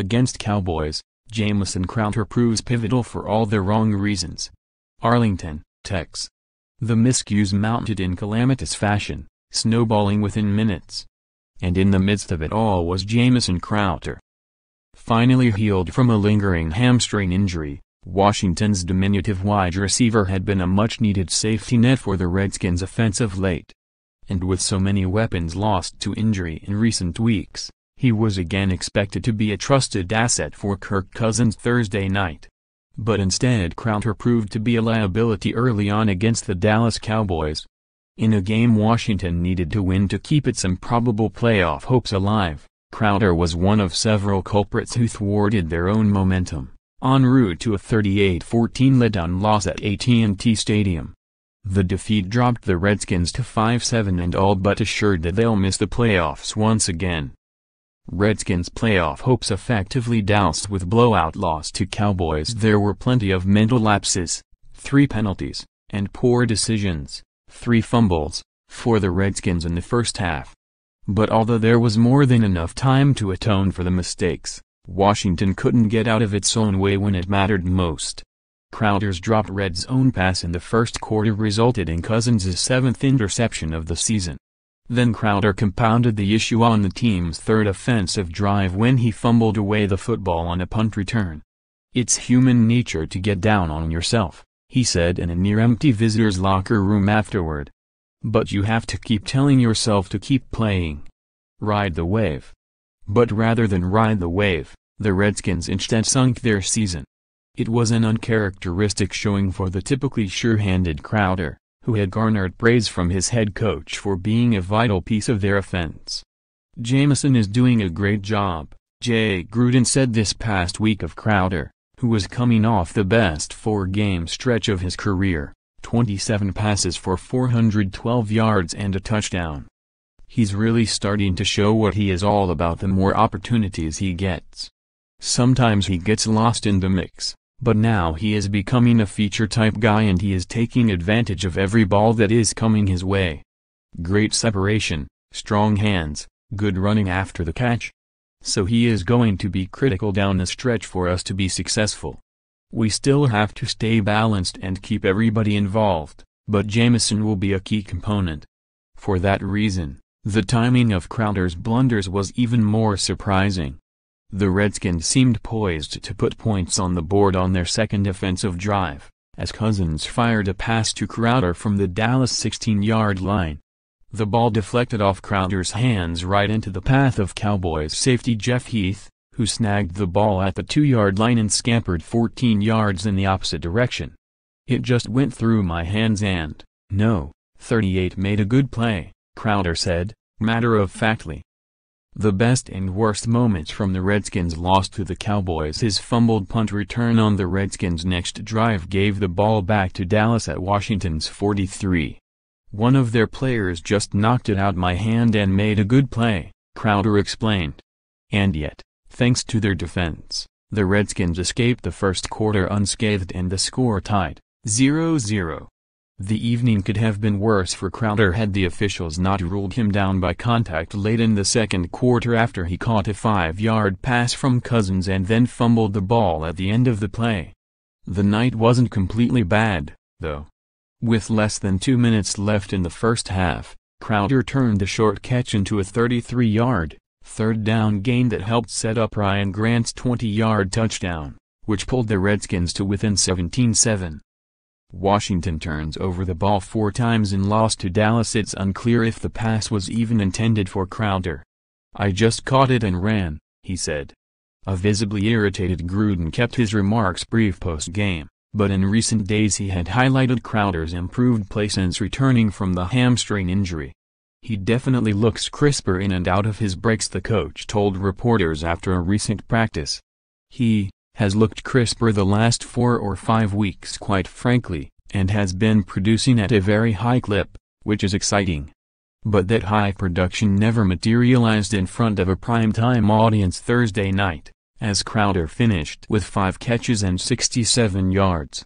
Against Cowboys, Jamison Crowder proves pivotal for all the wrong reasons. Arlington, Tex. The miscues mounted in calamitous fashion, snowballing within minutes. And in the midst of it all was Jamison Crowder. Finally healed from a lingering hamstring injury, Washington's diminutive wide receiver had been a much-needed safety net for the Redskins' offensive late. And with so many weapons lost to injury in recent weeks, he was again expected to be a trusted asset for Kirk Cousins Thursday night. But instead Crowder proved to be a liability early on against the Dallas Cowboys. In a game Washington needed to win to keep its improbable playoff hopes alive, Crowder was one of several culprits who thwarted their own momentum, en route to a 38-14 letdown loss at AT&T Stadium. The defeat dropped the Redskins to 5-7 and all but assured that they'll miss the playoffs once again. Redskins' playoff hopes effectively doused with blowout loss to Cowboys. There were plenty of mental lapses, 3 penalties, and poor decisions, 3 fumbles, for the Redskins in the first half. But although there was more than enough time to atone for the mistakes, Washington couldn't get out of its own way when it mattered most. Crowder's dropped red zone pass in the first quarter resulted in Cousins' 7th interception of the season. Then Crowder compounded the issue on the team's 3rd offensive drive when he fumbled away the football on a punt return. "It's human nature to get down on yourself," he said in a near-empty visitor's locker room afterward. "But you have to keep telling yourself to keep playing. Ride the wave." But rather than ride the wave, the Redskins instead sunk their season. It was an uncharacteristic showing for the typically sure-handed Crowder, who had garnered praise from his head coach for being a vital piece of their offense. "Jamison is doing a great job," Jay Gruden said this past week of Crowder, who was coming off the best 4-game stretch of his career, 27 passes for 412 yards and a touchdown. "He's really starting to show what he is all about the more opportunities he gets. Sometimes he gets lost in the mix, but now he is becoming a feature-type guy and he is taking advantage of every ball that is coming his way. Great separation, strong hands, good running after the catch. So he is going to be critical down the stretch for us to be successful. We still have to stay balanced and keep everybody involved, but Jamison will be a key component." For that reason, the timing of Crowder's blunders was even more surprising. The Redskins seemed poised to put points on the board on their 2nd offensive drive, as Cousins fired a pass to Crowder from the Dallas 16-yard line. The ball deflected off Crowder's hands right into the path of Cowboys safety Jeff Heath, who snagged the ball at the 2-yard line and scampered 14 yards in the opposite direction. "It just went through my hands and, no, 38 made a good play," Crowder said, matter-of-factly. The best and worst moments from the Redskins' loss to the Cowboys. His fumbled punt return on the Redskins' next drive gave the ball back to Dallas at Washington's 43. "One of their players just knocked it out my hand and made a good play," Crowder explained. And yet, thanks to their defense, the Redskins escaped the first quarter unscathed and the score tied, 0-0. The evening could have been worse for Crowder had the officials not ruled him down by contact late in the second quarter after he caught a 5-yard pass from Cousins and then fumbled the ball at the end of the play. The night wasn't completely bad, though. With less than 2 minutes left in the first half, Crowder turned a short catch into a 33-yard, 3rd down gain that helped set up Ryan Grant's 20-yard touchdown, which pulled the Redskins to within 17-7. Washington turns over the ball 4 times in loss to Dallas. It's unclear if the pass was even intended for Crowder. "I just caught it and ran," he said. A visibly irritated Gruden kept his remarks brief post-game, but in recent days he had highlighted Crowder's improved play since returning from the hamstring injury. "He definitely looks crisper in and out of his breaks," the coach told reporters after a recent practice. "He has looked crisper the last 4 or 5 weeks quite frankly, and has been producing at a very high clip, which is exciting." But that high production never materialized in front of a primetime audience Thursday night, as Crowder finished with 5 catches and 67 yards.